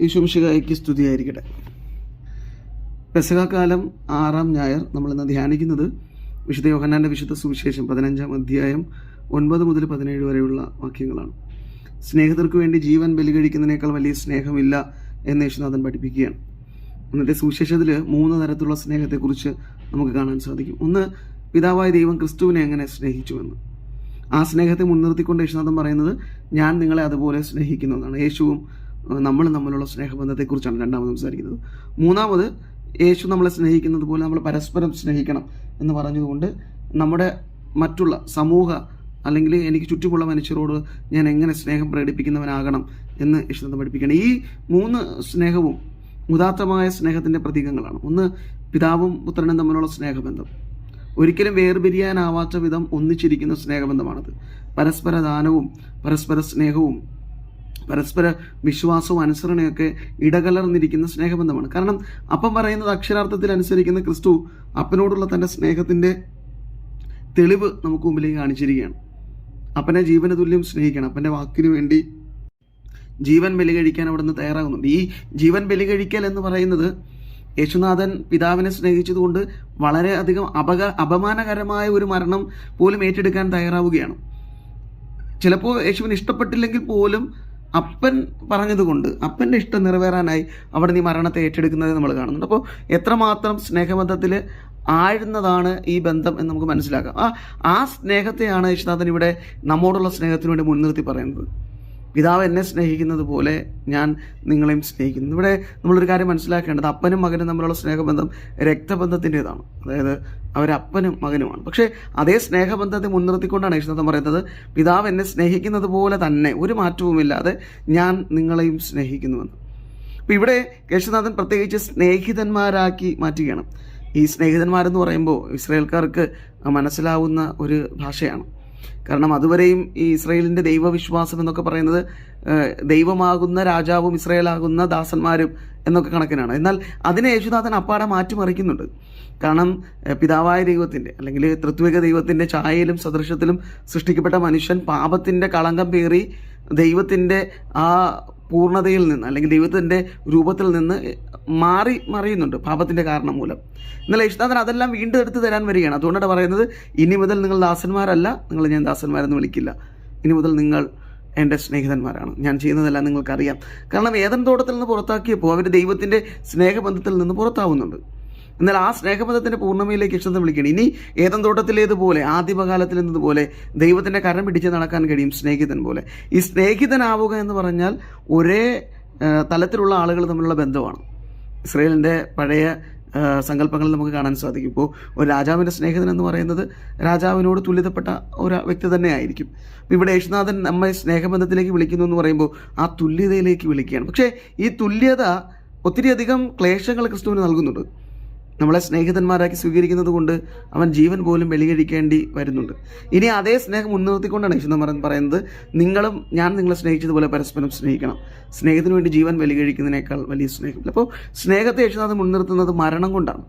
യേശു മിശിഹായ്ക്ക് സ്തുതിയായിരിക്കട്ടെ. പെസഹക്കാലം 6-ാം ഞായർ നമ്മളിന്ന് ധ്യാനിക്കുന്നത് വിശുദ്ധ യോഹന്നാൻ്റെ വിശുദ്ധ സുവിശേഷം 15-ാം അധ്യായം 9 മുതൽ 17 വരെയുള്ള വാക്യങ്ങളാണ്. സ്നേഹിതർക്ക് വേണ്ടി ജീവൻ ബലികഴിക്കുന്നതിനേക്കാൾ വലിയ സ്നേഹമില്ല എന്ന് യേശുനാഥൻ പഠിപ്പിക്കുകയാണ്. എന്നിട്ട് സുവിശേഷത്തിൽ 3 തരത്തിലുള്ള സ്നേഹത്തെക്കുറിച്ച് നമുക്ക് കാണാൻ സാധിക്കും. ഒന്ന്, പിതാവായ ദൈവം ക്രിസ്തുവിനെ എങ്ങനെ സ്നേഹിച്ചുവെന്ന്. ആ സ്നേഹത്തെ മുൻനിർത്തിക്കൊണ്ട് യേശുനാഥൻ പറയുന്നത്, ഞാൻ നിങ്ങളെ അതുപോലെ സ്നേഹിക്കുന്നതാണ്. യേശുവും നമ്മൾ തമ്മിലുള്ള സ്നേഹബന്ധത്തെക്കുറിച്ചാണ് രണ്ടാമത് സംസാരിക്കുന്നത്. മൂന്നാമത്, യേശു നമ്മളെ സ്നേഹിക്കുന്നത് പോലെ നമ്മൾ പരസ്പരം സ്നേഹിക്കണം എന്ന് പറഞ്ഞതുകൊണ്ട് നമ്മുടെ മറ്റുള്ള സമൂഹ അല്ലെങ്കിൽ എനിക്ക് ചുറ്റുമുള്ള മനുഷ്യരോട് ഞാൻ എങ്ങനെ സ്നേഹം പ്രകടിപ്പിക്കുന്നവനാകണം എന്ന് യേശുനാഥൻ പഠിപ്പിക്കണം. ഈ 3 സ്നേഹവും ഉദാത്തമായ സ്നേഹത്തിൻ്റെ പ്രതീകങ്ങളാണ്. ഒന്ന്, പിതാവും പുത്രനും തമ്മിലുള്ള സ്നേഹബന്ധം. ഒരിക്കലും വേർപിരിയാനാവാത്ത വിധം ഒന്നിച്ചിരിക്കുന്ന സ്നേഹബന്ധമാണത്. പരസ്പര ദാനവും പരസ്പര സ്നേഹവും പരസ്പര വിശ്വാസവും അനുസരണയൊക്കെ ഇടകലർന്നിരിക്കുന്ന സ്നേഹബന്ധമാണ്. കാരണം അപ്പം പറയുന്നത് അക്ഷരാർത്ഥത്തിൽ അനുസരിക്കുന്ന ക്രിസ്തു അപ്പനോടുള്ള തൻ്റെ സ്നേഹത്തിൻ്റെ തെളിവ് നമുക്ക് മുമ്പിലേക്ക് കാണിച്ചിരിക്കുകയാണ്. അപ്പനെ ജീവന തുല്യം സ്നേഹിക്കണം. അപ്പൻ്റെ വാക്കിനു വേണ്ടി ജീവൻ ബലി കഴിക്കാൻ അവിടെ നിന്ന് തയ്യാറാകുന്നുണ്ട്. ഈ ജീവൻ ബലി കഴിക്കൽ എന്ന് പറയുന്നത് യേശുനാഥൻ പിതാവിനെ സ്നേഹിച്ചതുകൊണ്ട് വളരെയധികം അപമാനകരമായ ഒരു മരണം പോലും ഏറ്റെടുക്കാൻ തയ്യാറാവുകയാണ്. ചിലപ്പോൾ യേശുവിന് ഇഷ്ടപ്പെട്ടില്ലെങ്കിൽ പോലും അപ്പൻ പറഞ്ഞതുകൊണ്ട് അപ്പൻ്റെ ഇഷ്ടം നിറവേറാനായി അവിടെ നീ മരണത്തെ ഏറ്റെടുക്കുന്നത് നമ്മൾ കാണുന്നുണ്ട്. അപ്പോൾ എത്രമാത്രം സ്നേഹബന്ധത്തിൽ ആഴ്ന്നതാണ് ഈ ബന്ധം എന്ന് നമുക്ക് മനസ്സിലാക്കാം. ആ സ്നേഹത്തെയാണ് യേശുനാഥൻ ഇവിടെ നമ്മോടുള്ള സ്നേഹത്തിന് വേണ്ടി മുൻനിർത്തി പറയുന്നത്. പിതാവ് എന്നെ സ്നേഹിക്കുന്നത് പോലെ ഞാൻ നിങ്ങളെയും സ്നേഹിക്കുന്നു. ഇവിടെ നമ്മളൊരു കാര്യം മനസ്സിലാക്കേണ്ടത്, അപ്പനും മകനും തമ്മിലുള്ള സ്നേഹബന്ധം രക്തബന്ധത്തിൻ്റെതാണ്. അതായത് അവരപ്പനും മകനുമാണ്. പക്ഷേ അതേ സ്നേഹബന്ധത്തെ മുൻനിർത്തിക്കൊണ്ടാണ് യേശുനാഥൻ പറയുന്നത്, പിതാവ് എന്നെ സ്നേഹിക്കുന്നത് പോലെ തന്നെ ഒരു മാറ്റവുമില്ലാതെ ഞാൻ നിങ്ങളെയും സ്നേഹിക്കുന്നുവെന്ന്. അപ്പോൾ ഇവിടെ യേശുനാഥൻ പ്രത്യേകിച്ച് സ്നേഹിതന്മാരാക്കി മാറ്റുകയാണ്. ഈ സ്നേഹിതന്മാരെന്ന് പറയുമ്പോൾ ഇസ്രായേൽക്കാർക്ക് മനസ്സിലാവുന്ന ഒരു ഭാഷയാണ്. കാരണം അതുവരെയും ഈ ഇസ്രായേലിൻ്റെ ദൈവവിശ്വാസം എന്നൊക്കെ പറയുന്നത് ദൈവമാകുന്ന രാജാവും ഇസ്രായേലാകുന്ന ദാസന്മാരും എന്നൊക്കെ കണക്കിനാണ്. എന്നാൽ അതിനെ യേശുനാഥൻ അപ്പാടെ മാറ്റിമറിക്കുന്നുണ്ട്. കാരണം പിതാവായ ദൈവത്തിൻ്റെ അല്ലെങ്കിൽ ത്രിത്വിക ദൈവത്തിൻ്റെ ഛായയിലും സദൃശത്തിലും സൃഷ്ടിക്കപ്പെട്ട മനുഷ്യൻ പാപത്തിൻ്റെ കളങ്കം പേറി ദൈവത്തിൻ്റെ ആ പൂർണ്ണതയിൽ നിന്ന് അല്ലെങ്കിൽ ദൈവത്തിൻ്റെ രൂപത്തിൽ നിന്ന് മറിയുന്നുണ്ട് പാപത്തിൻ്റെ കാരണം മൂലം. എന്നാൽ യേശുനാഥൻ അതെല്ലാം വീണ്ടും എടുത്ത് തരാൻ വരികയാണ്. അതുകൊണ്ടാണ് പറയുന്നത്, ഇനി മുതൽ നിങ്ങൾ ദാസന്മാരല്ല, നിങ്ങൾ ഞാൻ ദാസന്മാരെന്ന് വിളിക്കില്ല, ഇനി മുതൽ നിങ്ങൾ എൻ്റെ സ്നേഹിതന്മാരാണ്, ഞാൻ ചെയ്യുന്നതെല്ലാം നിങ്ങൾക്കറിയാം. കാരണം ഏദൻ തോട്ടത്തിൽ നിന്ന് പുറത്താക്കിയപ്പോൾ അവർ ദൈവത്തിൻ്റെ സ്നേഹബന്ധത്തിൽ നിന്ന് പുറത്താവുന്നുണ്ട്. എന്നാൽ ആ സ്നേഹബന്ധത്തിൻ്റെ പൂർണ്ണതയിലേക്ക് യേശുനാഥൻ വിളിക്കുകയാണ്. ഇനി ഏദൻ തോട്ടത്തിലേതുപോലെ ആദിമകാലത്തിൽ നിന്നതുപോലെ ദൈവത്തിൻ്റെ കരം പിടിച്ച് നടക്കാൻ കഴിയും സ്നേഹിതൻ പോലെ. ഈ സ്നേഹിതനാവുക എന്ന് പറഞ്ഞാൽ ഒരേ തലത്തിലുള്ള ആളുകൾ തമ്മിലുള്ള ബന്ധമാണ്. ഇസ്രായേലിൻ്റെ പഴയ സങ്കല്പങ്ങളിൽ നമുക്ക് കാണാൻ സാധിക്കും. ഇപ്പോൾ ഒരു രാജാവിൻ്റെ സ്നേഹിതൻ എന്ന് പറയുന്നത് രാജാവിനോട് തുല്യതപ്പെട്ട ഒരു വ്യക്തി തന്നെ ആയിരിക്കും. ഇവിടെ യേശുനാഥൻ നമ്മെ സ്നേഹബന്ധത്തിലേക്ക് വിളിക്കുന്നു എന്ന് പറയുമ്പോൾ ആ തുല്യതയിലേക്ക് വിളിക്കുകയാണ്. പക്ഷേ ഈ തുല്യത ഒത്തിരിയധികം ക്ലേശങ്ങൾ ക്രിസ്തുവിന് നൽകുന്നുണ്ട്. നമ്മളെ സ്നേഹിതന്മാരാക്കി സ്വീകരിക്കുന്നത് കൊണ്ട് അവൻ ജീവൻ പോലും ബലികഴിക്കേണ്ടി വരുന്നുണ്ട്. ഇനി അതേ സ്നേഹം മുൻനിർത്തിക്കൊണ്ടാണ് യേശുനാഥൻ പറയുന്നത്, നിങ്ങളും ഞാൻ നിങ്ങളെ സ്നേഹിച്ചതുപോലെ പരസ്പരം സ്നേഹിക്കണം. സ്നേഹത്തിന് വേണ്ടി ജീവൻ ബലികഴിക്കുന്നതിനേക്കാൾ വലിയ സ്നേഹമില്ല. അപ്പോൾ സ്നേഹത്തെ യേശുനാഥൻ മുൻനിർത്തുന്നത് മരണം കൊണ്ടാണ്.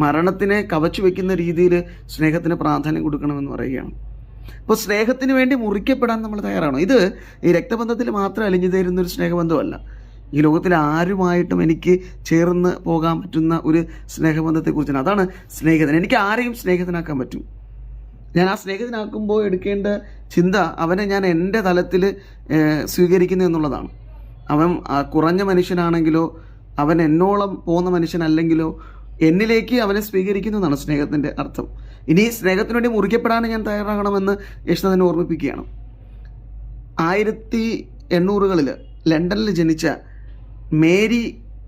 മരണത്തിനെ കവച്ചു വെക്കുന്ന രീതിയിൽ സ്നേഹത്തിന് പ്രാധാന്യം കൊടുക്കണമെന്ന് പറയുകയാണ്. അപ്പോൾ സ്നേഹത്തിന് വേണ്ടി മുറിക്കപ്പെടാൻ നമ്മൾ തയ്യാറാണോ? ഇത് ഈ രക്തബന്ധത്തിൽ മാത്രം അലിഞ്ഞു തരുന്നൊരു സ്നേഹബന്ധമല്ല. ഈ ലോകത്തിൽ ആരുമായിട്ടും എനിക്ക് ചേർന്ന് പോകാൻ പറ്റുന്ന ഒരു സ്നേഹബന്ധത്തെക്കുറിച്ചാണ്. അതാണ് സ്നേഹിതൻ. എനിക്ക് ആരെയും സ്നേഹിതനാക്കാൻ പറ്റും. ഞാൻ ആ സ്നേഹിതനാക്കുമ്പോൾ എടുക്കേണ്ട ചിന്ത അവനെ ഞാൻ എൻ്റെ തലത്തിൽ സ്വീകരിക്കുന്നു എന്നുള്ളതാണ്. അവൻ കുറഞ്ഞ മനുഷ്യനാണെങ്കിലോ അവൻ എന്നോളം പോകുന്ന മനുഷ്യനല്ലെങ്കിലോ എന്നിലേക്ക് അവനെ സ്വീകരിക്കുന്നതാണ് സ്നേഹത്തിൻ്റെ അർത്ഥം. ഇനി സ്നേഹത്തിന് വേണ്ടി മുറിക്കപ്പെടാൻ ഞാൻ തയ്യാറാകണമെന്ന് യേശുനാഥനെ ഓർമ്മിപ്പിക്കുകയാണ്. 1800-കളിൽ ലണ്ടനിൽ ജനിച്ച മേരി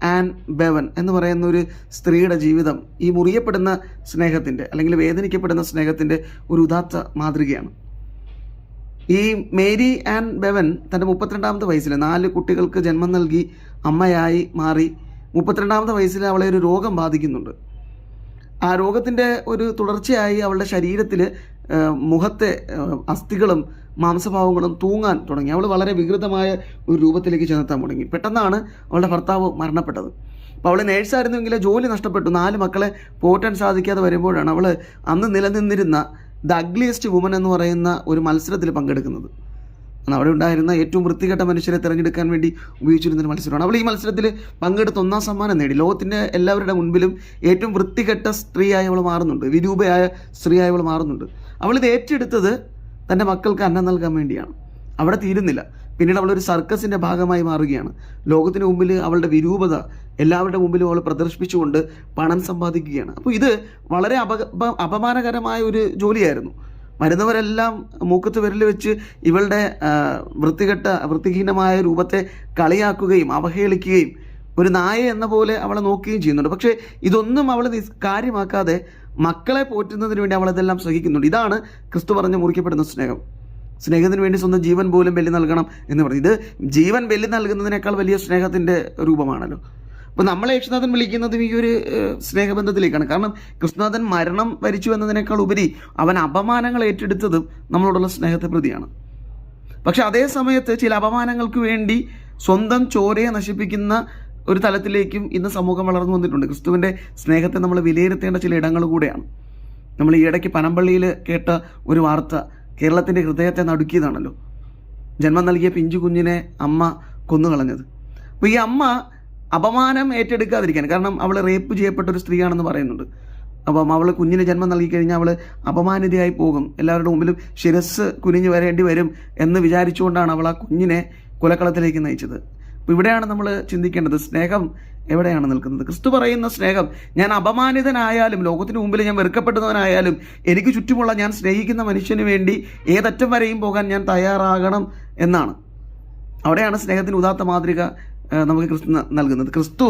ആൻ ബെവൻ എന്ന് പറയുന്ന ഒരു സ്ത്രീയുടെ ജീവിതം ഈ മുറിയപ്പെടുന്ന സ്നേഹത്തിൻ്റെ അല്ലെങ്കിൽ വേദനിക്കപ്പെടുന്ന സ്നേഹത്തിൻ്റെ ഒരു ഉദാത്ത മാതൃകയാണ്. ഈ മേരി ആൻ ബെവൻ തൻ്റെ 32-ാമത്തെ വയസ്സിൽ 4 കുട്ടികൾക്ക് ജന്മം നൽകി അമ്മയായി മാറി. 32-ാമത്തെ വയസ്സിൽ അവളെ ഒരു രോഗം ബാധിക്കുന്നുണ്ട്. ആ രോഗത്തിൻ്റെ ഒരു തുടർച്ചയായി അവളുടെ ശരീരത്തിൽ മുഖത്തെ അസ്ഥികളും മാംസഭാവങ്ങളും തൂങ്ങാൻ തുടങ്ങി. അവൾ വളരെ വികൃതമായ ഒരു രൂപത്തിലേക്ക് ചെന്നെത്താൻ തുടങ്ങി. പെട്ടെന്നാണ് അവളുടെ ഭർത്താവ് മരണപ്പെട്ടത്. അപ്പോൾ അവൾ നേഴ്സായിരുന്നെങ്കിൽ ജോലി നഷ്ടപ്പെട്ടു. 4 മക്കളെ പോറ്റാൻ സാധിക്കാതെ വരുമ്പോഴാണ് അവൾ അന്ന് നിലനിന്നിരുന്ന ദ അഗ്ലിയസ്റ്റ് വുമൻ എന്ന് പറയുന്ന ഒരു മത്സരത്തിൽ പങ്കെടുക്കുന്നത്. അവിടെ ഉണ്ടായിരുന്ന ഏറ്റവും വൃത്തികെട്ട മനുഷ്യരെ തിരഞ്ഞെടുക്കാൻ വേണ്ടി ഉപയോഗിച്ചിരുന്നൊരു മത്സരമാണ്. അവൾ ഈ മത്സരത്തിൽ പങ്കെടുത്ത് 1ാം സമ്മാനം നേടി. ലോകത്തിൻ്റെ എല്ലാവരുടെ മുൻപിലും ഏറ്റവും വൃത്തികെട്ട സ്ത്രീയായി അവൾ മാറുന്നുണ്ട്, വിരൂപയായ സ്ത്രീയായി അവൾ മാറുന്നുണ്ട്. അവളിത് ഏറ്റെടുത്തത് തൻ്റെ മക്കൾക്ക് അന്നം നൽകാൻ വേണ്ടിയാണ്. അവിടെ തീരുന്നില്ല, പിന്നീട് അവളൊരു സർക്കസിൻ്റെ ഭാഗമായി മാറുകയാണ്. ലോകത്തിന് മുമ്പിൽ അവളുടെ വിരൂപത എല്ലാവരുടെ മുമ്പിലും അവൾ പ്രദർശിപ്പിച്ചുകൊണ്ട് പണം സമ്പാദിക്കുകയാണ്. അപ്പോൾ ഇത് വളരെ അപമാനകരമായ ഒരു ജോലിയായിരുന്നു. വരുന്നവരെല്ലാം മൂക്കത്ത് വിരൽ വെച്ച് ഇവളുടെ വൃത്തിഹീനമായ രൂപത്തെ കളിയാക്കുകയും അവഹേളിക്കുകയും ഒരു നായ എന്ന പോലെ അവളെ നോക്കുകയും ചെയ്യുന്നുണ്ട്. പക്ഷേ ഇതൊന്നും അവൾ കാര്യമാക്കാതെ മക്കളെ പോറ്റുന്നതിന് വേണ്ടി അവളതെല്ലാം സഹിക്കുന്നുണ്ട്. ഇതാണ് ക്രിസ്തു പറഞ്ഞ് മുറിക്കപ്പെടുന്ന സ്നേഹം. സ്നേഹത്തിന് വേണ്ടി സ്വന്തം ജീവൻ പോലും ബലി നൽകണം എന്ന് പറഞ്ഞു. ഇത് ജീവൻ ബലി നൽകുന്നതിനേക്കാൾ വലിയ സ്നേഹത്തിൻ്റെ രൂപമാണല്ലോ. അപ്പോൾ നമ്മളെ യേശുനാഥൻ വിളിക്കുന്നതും ഈ ഒരു സ്നേഹബന്ധത്തിലേക്കാണ്. കാരണം കൃഷ്ണനാഥൻ മരണം വരിച്ചു എന്നതിനേക്കാൾ ഉപരി അവൻ അപമാനങ്ങൾ ഏറ്റെടുത്തതും നമ്മളോടുള്ള സ്നേഹത്തെ പ്രതിയാണ്. പക്ഷെ അതേ സമയത്ത് ചില അപമാനങ്ങൾക്ക് വേണ്ടി സ്വന്തം ചോരയെ നശിപ്പിക്കുന്ന ഒരു തലത്തിലേക്കും ഇന്ന് സമൂഹം വളർന്നു വന്നിട്ടുണ്ട്. ക്രിസ്തുവിൻ്റെ സ്നേഹത്തെ നമ്മൾ വിലയിരുത്തേണ്ട ചില ഇടങ്ങൾ കൂടെയാണ്. നമ്മൾ ഈ ഇടയ്ക്ക് പനമ്പള്ളിയിൽ കേട്ട ഒരു വാർത്ത കേരളത്തിൻ്റെ ഹൃദയത്തെ നടുക്കിയതാണല്ലോ. ജന്മം നൽകിയ പിഞ്ചു കുഞ്ഞിനെ അമ്മ കൊന്നുകളഞ്ഞത്. അപ്പോൾ ഈ അമ്മ അപമാനം ഏറ്റെടുക്കാതിരിക്കാൻ, കാരണം അവൾ റേപ്പ് ചെയ്യപ്പെട്ട ഒരു സ്ത്രീയാണെന്ന് പറയുന്നുണ്ട്. അപ്പം അവൾ കുഞ്ഞിന് ജന്മം നൽകി കഴിഞ്ഞാൽ അവൾ അപമാനിതയായി പോകും, എല്ലാവരുടെ മുമ്പിലും ശിരസ് കുനിഞ്ഞു വരേണ്ടി വരും എന്ന് വിചാരിച്ചുകൊണ്ടാണ് അവൾ ആ കുഞ്ഞിനെ കൊലക്കളത്തിലേക്ക് നയിച്ചത്. അപ്പോൾ ഇവിടെയാണ് നമ്മൾ ചിന്തിക്കേണ്ടത്, സ്നേഹം എവിടെയാണ് നിൽക്കുന്നത്? ക്രിസ്തു പറയുന്ന സ്നേഹം, ഞാൻ അപമാനിതനായാലും ലോകത്തിന് മുമ്പിൽ ഞാൻ വെറുക്കപ്പെടുന്നവനായാലും എനിക്ക് ചുറ്റുമുള്ള ഞാൻ സ്നേഹിക്കുന്ന മനുഷ്യന് വേണ്ടി ഏതറ്റം വരെയും പോകാൻ ഞാൻ തയ്യാറാകണം എന്നാണ്. അവിടെയാണ് സ്നേഹത്തിന് ഉദാത്ത മാതൃക നമുക്ക് ക്രിസ്തു നൽകുന്നത്. ക്രിസ്തു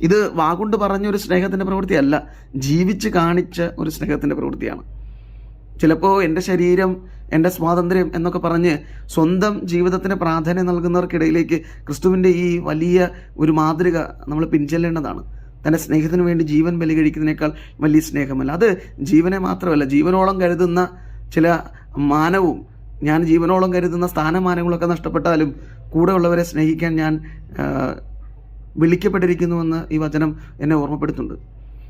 ഇത് വാഗുണ്ട് പറഞ്ഞൊരു സ്നേഹത്തിൻ്റെ പ്രവൃത്തിയല്ല, ജീവിച്ച് കാണിച്ച ഒരു സ്നേഹത്തിൻ്റെ പ്രവൃത്തിയാണ്. ചിലപ്പോൾ എൻ്റെ ശരീരം, എൻ്റെ സ്വാതന്ത്ര്യം എന്നൊക്കെ പറഞ്ഞ് സ്വന്തം ജീവിതത്തിന് പ്രാധാന്യം നൽകുന്നവർക്കിടയിലേക്ക് ക്രിസ്തുവിൻ്റെ ഈ വലിയ ഒരു മാതൃക നമ്മൾ പിൻചെല്ലേണ്ടതാണ്. തൻ്റെ സ്നേഹത്തിന് വേണ്ടി ജീവൻ ബലി കഴിക്കുന്നതിനേക്കാൾ വലിയ സ്നേഹമല്ല. അത് ജീവനെ മാത്രമല്ല, ജീവനോളം കരുതുന്ന ചില മാനവും ഞാൻ ജീവനോളം കരുതുന്ന സ്ഥാനമാനങ്ങളൊക്കെ നഷ്ടപ്പെട്ടാലും കൂടെ ഉള്ളവരെ സ്നേഹിക്കാൻ ഞാൻ വിളിക്കപ്പെട്ടിരിക്കുന്നുവെന്ന് ഈ വചനം എന്നെ ഓർമ്മപ്പെടുത്തുന്നുണ്ട്.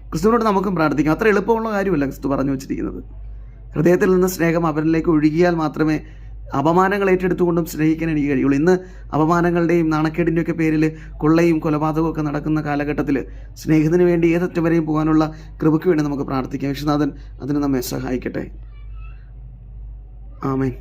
ക്രിസ്തുവിനോട് നമുക്കും പ്രാർത്ഥിക്കാം. അത്ര എളുപ്പമുള്ള കാര്യമല്ല ക്രിസ്തു പറഞ്ഞു വച്ചിരിക്കുന്നത്. ഹൃദയത്തിൽ നിന്ന് സ്നേഹം അവരിലേക്ക് ഒഴുകിയാൽ മാത്രമേ അപമാനങ്ങൾ ഏറ്റെടുത്തുകൊണ്ടും സ്നേഹിക്കാൻ എനിക്ക് കഴിയുള്ളൂ. ഇന്ന് അപമാനങ്ങളുടെയും നാണക്കേടിൻ്റെയൊക്കെ പേരിൽ കൊള്ളയും കൊലപാതകവും ഒക്കെ നടക്കുന്ന കാലഘട്ടത്തിൽ സ്നേഹത്തിന് വേണ്ടി ഏതറ്റം വരെയും പോകാനുള്ള കൃപയ്ക്ക് വേണ്ടി നമുക്ക് പ്രാർത്ഥിക്കാം. യേശുനാഥൻ അതിന് നമ്മെ സഹായിക്കട്ടെ. ആമേൻ.